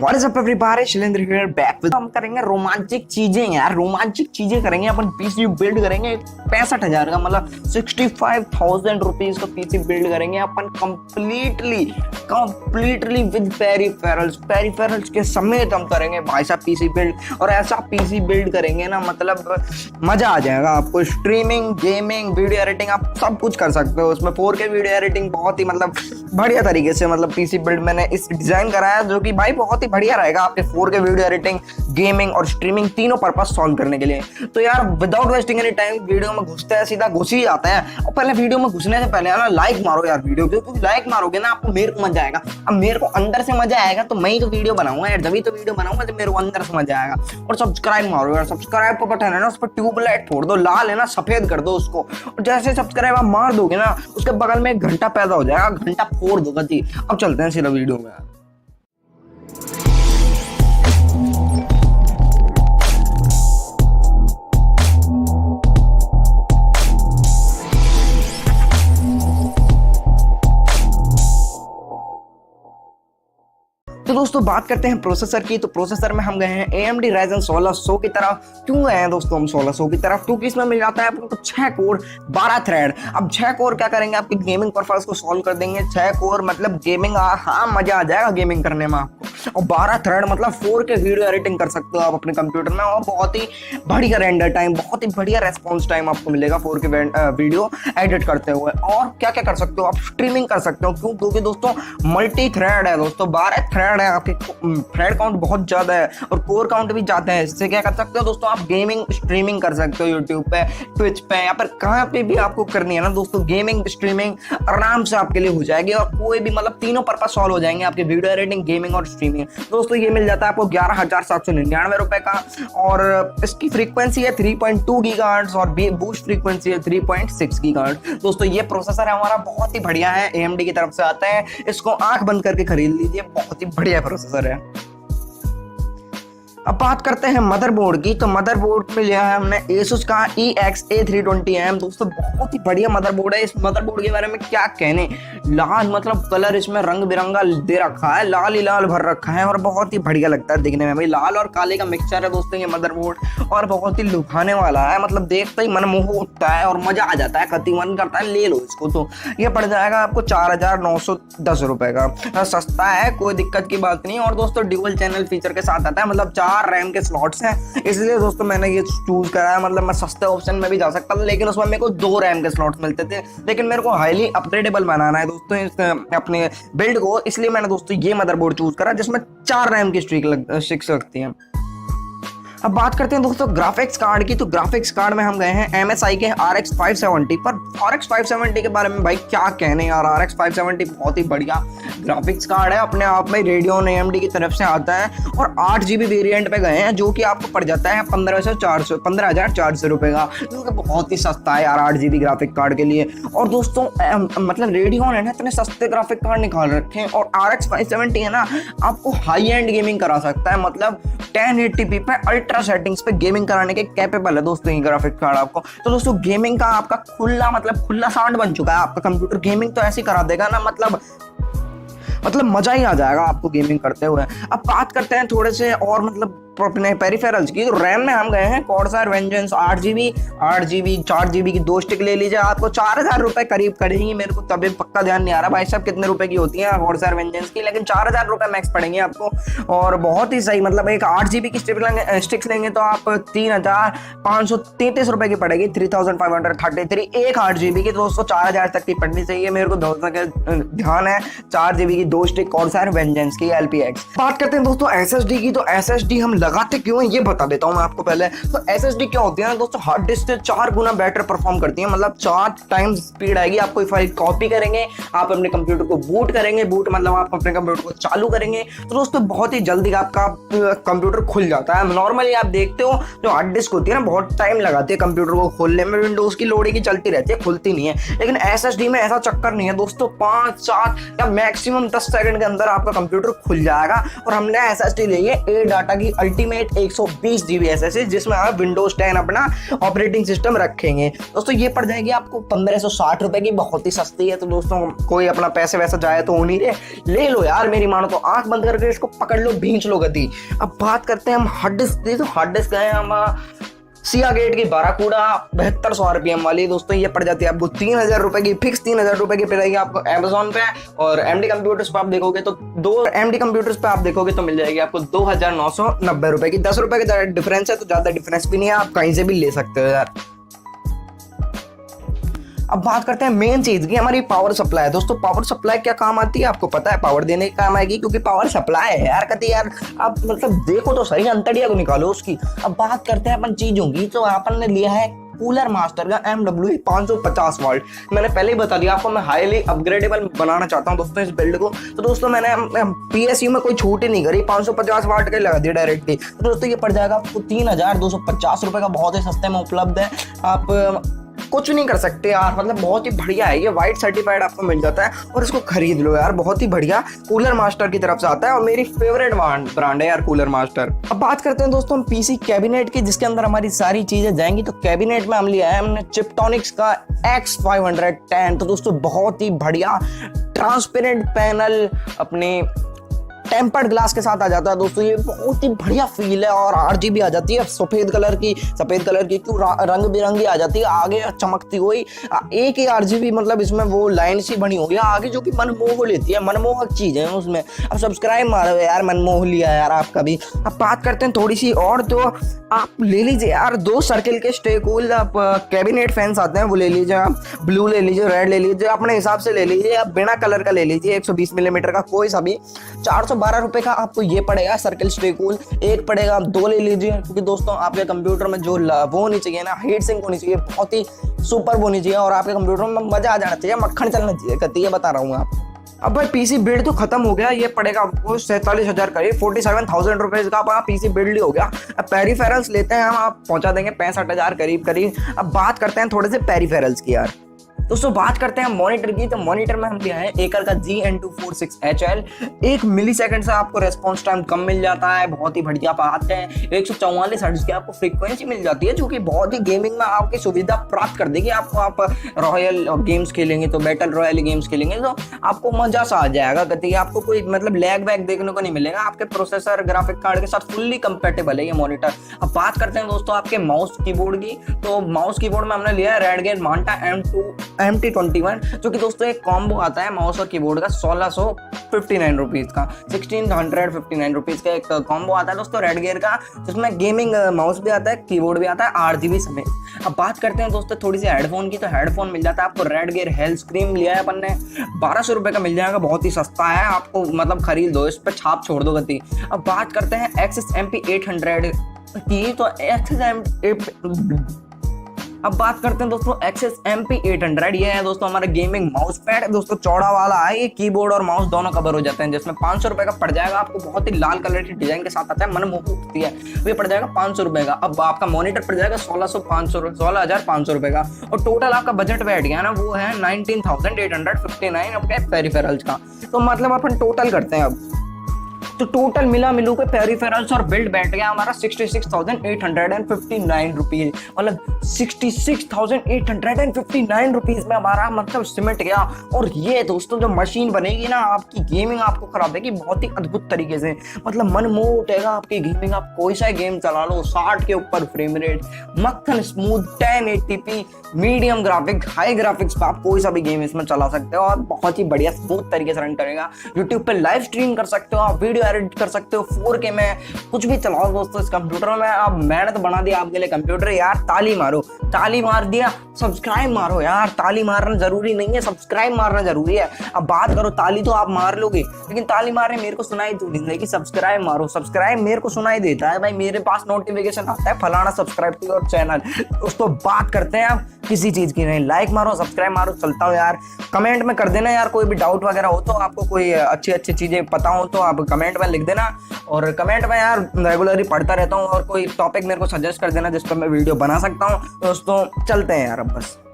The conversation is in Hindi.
What is up everybody, Shailendra hear back with. हम करेंगे रोमांचक चीजें यार, रोमांचक चीजें करेंगे। अपन पीसी बिल्ड करेंगे 65,000 का, मतलब 65,000 रुपीज का पीसी बिल्ड करेंगे अपन कंप्लीटली विद पेरिफेरल्स के समेत हम करेंगे भाई साहब पीसी बिल्ड। और ऐसा पीसी बिल्ड करेंगे ना, मतलब मजा आ जाएगा आपको। स्ट्रीमिंग, गेमिंग, वीडियो एडिटिंग आप सब कुछ कर सकते हो उसमें। 4K वीडियो एडिटिंग बहुत ही मतलब बढ़िया तरीके से मतलब पीसी बिल्ड मैंने इस डिजाइन कराया, जो कि भाई बहुत ही बढ़िया रहेगा आपके 4K वीडियो एडिटिंग, गेमिंग और स्ट्रीमिंग तीनों पर्पस सॉल्व करने के लिए। तो यार without wasting any time video में घुसते हैं, सीधा घुस ही जाते हैं। और पहले वीडियो में घुसने से पहले ना लाइक मारो यार वीडियो को, क्योंकि लाइक मारोगे ना आपको मेरे को मजा आएगा। अब मेरे को अंदर से मजा आएगा तो मैं ही तो वीडियो बनाऊंगा यार, जब ही तो वीडियो बनाऊंगा जब मेरे को अंदर से मजा आएगा। और सब्सक्राइब मारो यार, सब्सक्राइब का बटन है ना उस पर ट्यूबलाइट फोड़ दो, लाल है ना सफेद कर दो उसको। और जैसे सब्सक्राइब आप मार दोगे ना, उसके बगल में एक घंटा पैदा हो जाएगा, घंटा फोड़ दो गति। अब चलते हैं सीधा वीडियो में। तो दोस्तों बात करते हैं प्रोसेसर की। तो प्रोसेसर में हम गए हैं AMD Ryzen 1600 की तरफ। क्यों गए हैं दोस्तों हम 1600 की तरफ? क्योंकि इसमें मिल जाता है आपको 6 कोर 12 थ्रेड। अब 6 कोर क्या करेंगे, आपकी गेमिंग परफॉर्मेंस को सॉल्व कर देंगे। 6 कोर मतलब गेमिंग, हाँ मजा आ जाएगा गेमिंग करने में आपको। और 12 थ्रेड मतलब 4K वीडियो एडिटिंग कर सकते हो आप अपने कंप्यूटर में, और बहुत ही बढ़िया रेंडर टाइम, बहुत ही बढ़िया रेस्पॉन्स टाइम आपको मिलेगा 4K वीडियो एडिट करते हुए। और क्या क्या कर सकते हो आप, स्ट्रीमिंग कर सकते हो। क्यों? क्योंकि दोस्तों मल्टी थ्रेड है दोस्तों, 12 थ्रेड है आपके, थ्रेड काउंट बहुत ज्यादा है और कोर काउंट भी ज्यादा है। इससे क्या कर सकते हो दोस्तों, आप गेमिंग स्ट्रीमिंग कर सकते हो यूट्यूब पे, ट्विच पे, या पर कहाँ पे भी आपको करनी है ना दोस्तों, गेमिंग स्ट्रीमिंग आराम से आपके लिए हो जाएगी। और कोई भी मतलब तीनों पर्पस सॉल्व हो जाएंगे आपके, वीडियो एडिटिंग, गेमिंग और स्ट्रीमिंग। दोस्तों ये मिल जाता है आपको 11,799 रुपए का। और इसकी फ्रीक्वेंसी है 3.2 गीगाहर्ट्ज और बूस्ट फ्रीक्वेंसी है 3.6 गीगाहर्ट्ज। दोस्तों ये प्रोसेसर है हमारा, बहुत ही बढ़िया है, AMD की तरफ से आता है। इसको आंख बंद करके खरीद लीजिए, बहुत ही बढ़िया प्रोसेसर है। अब बात करते हैं मदरबोर्ड की। तो मदरबोर्ड में लिया है हमने Asus का EX-A320M। दोस्तों बहुत ही बढ़िया मदरबोर्ड है। इस मदरबोर्ड के बारे में क्या कहने, लाल मतलब कलर इसमें रंग बिरंगा दे रखा है, लाल ही लाल भर रखा है और बहुत ही बढ़िया लगता है दिखने में। भाई लाल और काले का मिक्सचर है दोस्तों ये मदरबोर्ड, और बहुत ही लुभाने वाला है, मतलब देखते ही मन मोह उठता है और मजा आ जाता है, कति मन करता है ले लो इसको। तो ये पड़ जाएगा आपको 4,910 रुपए का। सस्ता है, कोई दिक्कत की बात नहीं। और दोस्तों ड्यूअल चैनल फीचर के साथ आता है, मतलब 4 रैम के स्लॉट्स हैं, इसलिए दोस्तों मैंने ये चूज करा है। मतलब मैं सस्ते ऑप्शन में भी जा सकता था, लेकिन उसमें मेरे को 2 रैम के स्लॉट्स मिलते थे, लेकिन मेरे को हाईली अपग्रेडेबल बनाना है दोस्तों इस अपने बिल्ड को, इसलिए मैंने दोस्तों ये मदरबोर्ड चूज करा जिसमें 4 रैम की स्ट्रिक सकती है। अब बात करते हैं दोस्तों ग्राफिक्स कार्ड की। तो ग्राफिक्स कार्ड में हम गए हैं MSI के RX 570 पर। RX 570 के बारे में भाई क्या कहने यार, RX 570 बहुत ही बढ़िया ग्राफिक्स कार्ड है अपने आप में, रेडियन AMD की तरफ से आता है। और 8GB वेरिएंट पे गए हैं, जो कि आपको पड़ जाता है 15,400 रुपए का, जो कि बहुत ही सस्ता है यार 8GB ग्राफिक कार्ड के लिए। और दोस्तों मतलब रेडियन है ना, इतने सस्ते ग्राफिक कार्ड निकाल रखे हैं। और RX 570 है ना, आपको हाई एंड गेमिंग करा सकता है, मतलब 1080p पे अल्ट्रा सेटिंग्स पे गेमिंग कराने के कैपेबल है दोस्तों ये ग्राफिक कार्ड आपको। तो दोस्तों गेमिंग का आपका खुला साउंड बन चुका है आपका कंप्यूटर, गेमिंग तो ऐसे करा देगा ना, मतलब मजा ही आ जाएगा आपको गेमिंग करते हुए। अब बात करते हैं थोड़े से और मतलब अपने पेरिफेरल्स की। तो रैम में हम गए हैं Corsair Vengeance 8GB 4GB की 2 स्टिक ले लीजिए, आपको 4,000 रुपए करीब पड़ेंगी। मेरे को तभी पक्का ध्यान नहीं आ रहा भाई साहब कितने रुपए की होती है Corsair Vengeance की, लेकिन 4,000 रुपए मैक्स पड़ेंगे आपको। और बहुत ही सही, मतलब एक 8GB की स्टिक्स लेंगे तो आप 3,533 रुपए की पड़ेगी, 3,533 एक 8GB की। दोस्तों 4,000 तक की पड़नी चाहिए, मेरे को ध्यान है 4GB की 2 स्टिक Corsair Vengeance की LPX। बात करते हैं दोस्तों SSD की। तो SSD हम लगाते क्यों है ये बता देता हूं मैं आपको पहले। तो SSD क्या होती है ना दोस्तों, हार्ड डिस्क से 4 गुना बेटर परफॉर्म करती है, मतलब 4 टाइम्स स्पीड आएगी। आप कोई फाइल कॉपी करेंगे, आप अपने कंप्यूटर को बूट करेंगे, बूट मतलब आप अपने कंप्यूटर को चालू करेंगे, तो दोस्तों बहुत ही जल्दी आपका कंप्यूटर खुल जाता है। नॉर्मली आप देखते हो जो हार्ड डिस्क होती है ना, बहुत टाइम लगाती है कंप्यूटर को खोलने में, विंडोज की लोडिंग चलती रहती है, खुलती नहीं है। लेकिन SSD में ऐसा चक्कर नहीं है दोस्तों, 5, 7 या मैक्सिमम 10 सेकंड के अंदर आपका कंप्यूटर खुल जाएगा। और हमने SSD ली है A डाटा की अल्टीमेट 120 GB SSD, जिसमें आप विंडोज 10 अपना ऑपरेटिंग सिस्टम रखेंगे। दोस्तों ये पड़ जाएगी आपको 1560 रुपए की, बहुत ही सस्ती है। तो दोस्तों कोई अपना पैसे वैसा जाए तो हो नहीं रहे, ले लो यार, मेरी मानो तो आंख बंद करके इसको पकड़ लो, भींच लो गति। अब बात करते हैं हम हार्ड डिस्क। तो हार्ड डिस्क है हम सिया गेट की बाराकूडा 7200 RPM वाली। दोस्तों ये पड़ जाती है आपको 3000 रुपए की, फिक्स 3000 रुपए की पड़ेगी आपको अमेजोन पे। और एमडी कंप्यूटर्स पे आप देखोगे तो मिल जाएगी आपको 2990 रुपए की। 10 रुपए का डिफरेंस है, तो ज्यादा डिफरेंस भी नहीं है, आप कहीं से भी ले सकते हो यार। अब बात करते हैं मेन चीज की, हमारी पावर सप्लाई। दोस्तों पावर सप्लाई क्या काम आती है आपको पता है? पावर देने के काम आएगी, क्योंकि पावर सप्लाई है यार कति यार। आप मतलब देखो तो सही, अंतड़िया को निकालो उसकी। अब बात करते हैं अपन चीजों की, तो अपन ने लिया है कूलर मास्टर का MWE 550 वाट। मैंने पहले ही बता दिया आपको, मैं हाईली अपग्रेडेबल बनाना चाहता हूं दोस्तों इस बिल्ड को। तो दोस्तों मैंने PSU में कोई छूट ही नहीं करी, 550 वाट का लगा दिया डायरेक्टली। तो दोस्तों ये पड़ जाएगा आपको 3250 रुपए का, बहुत ही सस्ते में उपलब्ध है। आप कुछ नहीं कर सकते यार, मतलब बहुत ही बढ़िया है ये, वाइट सर्टिफाइड आपको मिल जाता है, और इसको खरीद लो यार, बहुत ही बढ़िया कूलर मास्टर की तरफ से आता है, और मेरी फेवरेट ब्रांड है यार कूलर मास्टर। अब बात करते हैं दोस्तों PC कैबिनेट की, जिसके अंदर हमारी सारी चीजें जाएंगी। तो कैबिनेट में हम लिया है हमने चिपटॉनिक्स का X510। तो दोस्तों बहुत ही बढ़िया ट्रांसपेरेंट पैनल अपने टेम्पर्ड ग्लास के साथ आ जाता है। दोस्तों ये बहुत ही बढ़िया फील है, और RGB आ जाती है सफेद कलर की क्यों रंग बिरंगी आ जाती है, आगे चमकती हुई एक ही RGB, मतलब इसमें वो लाइन सी बनी हुई है आगे, जो कि मनमोह लेती है, मनमोहक चीज है उसमें। अब सब्सक्राइब मारो यार, मनमोह लिया यार आपका भी। अब बात करते हैं थोड़ी सी और, तो आप ले लीजिए यार 2 सर्किल के स्टे कूल आप कैबिनेट फैंस आते हैं, वो ले लीजिए आप, ब्लू ले लीजिए, रेड ले लीजिए, अपने हिसाब से ले लीजिए, आप बिना कलर का ले लीजिए, 120 मिलीमीटर का कोई सा भी। 412 रुपए का आपको ये पड़ेगा सर्किल स्टे कूल। एक पड़ेगा, आप 2 ले लीजिए, क्योंकि दोस्तों आपके कंप्यूटर में जो वो होनी चाहिए ना, हीट सिंक होनी चाहिए, बहुत ही सुपर होनी चाहिए, और आपके कंप्यूटर में मजा आ जाना चाहिए, मक्खन चलना चाहिए कति, ये बता रहा हूँ आप। अब भाई PC बिल्ड तो खत्म हो गया, ये पड़ेगा आपको 47,000 करीब, 47,000 रुपीज का आपका PC बिल्ड हो गया। अब पेरिफेरल्स लेते हैं हम, आप पहुंचा देंगे 65,000 करीब। अब बात करते हैं थोड़े से पेरिफेरल्स की यार। दोस्तों बात करते हैं मॉनिटर की, तो मॉनिटर में हम लिया है एकर का GN246HL। 1 मिलीसेकंड से आपको रेस्पॉन्स टाइम कम मिल जाता है, बहुत ही बढ़िया बात है। 144 हर्ट्ज की आपको फ्रीक्वेंसी मिल जाती है, जो कि बहुत ही गेमिंग में आपकी सुविधा प्राप्त कर देगी आपको। आप रॉयल गेम्स खेलेंगे तो बैटल रॉयल गेम्स खेलेंगे तो आपको मजा सा आ जाएगा गति, आपको कोई मतलब लैग वैग देखने को नहीं मिलेगा। आपके प्रोसेसर ग्राफिक कार्ड के साथ फुल्ली कंपेटेबल है ये मॉनिटर। अब बात करते हैं दोस्तों आपके माउस कीबोर्ड की, तो माउस कीबोर्ड में हमने लिया है रेडगेट मांटा MT21, जो कि दोस्तों एक कॉम्बो आता है माउस और कीबोर्ड का 1659 रुपीज का, 1659 रुपीज का एक कॉम्बो आता है दोस्तों रेडगेयर का, जिसमें गेमिंग माउस भी आता है, कीबोर्ड भी आता है, RGB समेत। अब बात करते हैं दोस्तों थोड़ी सी हेडफोन की, तो हेडफोन मिल जाता है आपको रेडगेयर हेल्थ स्क्रीम लिया है अपन ने, 1200 रुपए का मिल जाएगा, बहुत ही सस्ता है, आपको मतलब खरीद दो, इस पर छाप छोड़ दो गति। अब बात करते हैं Axis MP800 की, तो अब बात करते हैं दोस्तों Axis MP800, ये है दोस्तों हमारा गेमिंग माउस पैड। दोस्तों चौड़ा वाला है, ये कीबोर्ड और माउस दोनों कवर हो जाते हैं, जिसमें 500 रुपए का पड़ जाएगा आपको, बहुत ही लाल कलर की डिजाइन के साथ आता है, मनमोहक होती है, ये पड़ जाएगा 500 रुपए का। अब आपका मॉनिटर पड़ जाएगा 16,500 रुपए का, और टोटल आपका बजट बैठ गया ना, वो है 19,859 आपके पेरिफेरल्स का। तो मतलब अपन टोटल करते हैं अब, तो टोटल मिला मिलू के पेरिफेरल्स और बिल्ड बैठ गया हमारा 66,859 रुपीज, मतलब 66,859 रुपीज में हमारा मतलब सिमट गया। और ये दोस्तों जो मशीन बनेगी ना, आपकी गेमिंग आपको करा देगी बहुत ही अद्भुत तरीके से, मतलब मनमोह उठेगा आपकी गेमिंग। आप कोई सा गेम चला लो, 60 के ऊपर फ्रेम रेट, मक्खन smooth 1080p medium graphic, high graphics पे आप कोई सा भी गेम इसमें चला सकते हो, और बहुत ही बढ़िया स्मूथ तरीके से रन करेगा। यूट्यूब पे लाइव स्ट्रीम कर सकते हो, आप वीडियो एडिट कर सकते हो, 4K में कुछ भी चलाओ दोस्तों इस कंप्यूटर में। आप मेहनत बना दिया आपके लिए कंप्यूटर यार, ताली मारो, ताली मार दिया, सब्सक्राइब मारो यार, ताली मारना जरूरी नहीं है, सब्सक्राइब मारना जरूरी है। अब बात करो ताली तो आप मार लोगे, लेकिन ताली मारने मेरे को सुनाई तो नहीं देगी, सब्सक्राइब मारो, सब्सक्राइब मेरे को सुनाई देता है भाई, मेरे पास नोटिफिकेशन आता है फलाना सब्सक्राइब टू योर चैनल। दोस्तों बात करते हैं आप किसी चीज की नहीं, लाइक मारो, सब्सक्राइब मारो, चलता हूँ यार। कमेंट में कर देना यार, कोई भी डाउट वगैरह हो तो, आपको कोई अच्छी अच्छी चीजें पता हो तो आप कमेंट में लिख देना, और कमेंट में यार रेगुलरली पढ़ता रहता हूँ, और कोई टॉपिक मेरे को सजेस्ट कर देना जिस पर मैं वीडियो बना सकता हूँ। दोस्तों चलते हैं यार अब बस।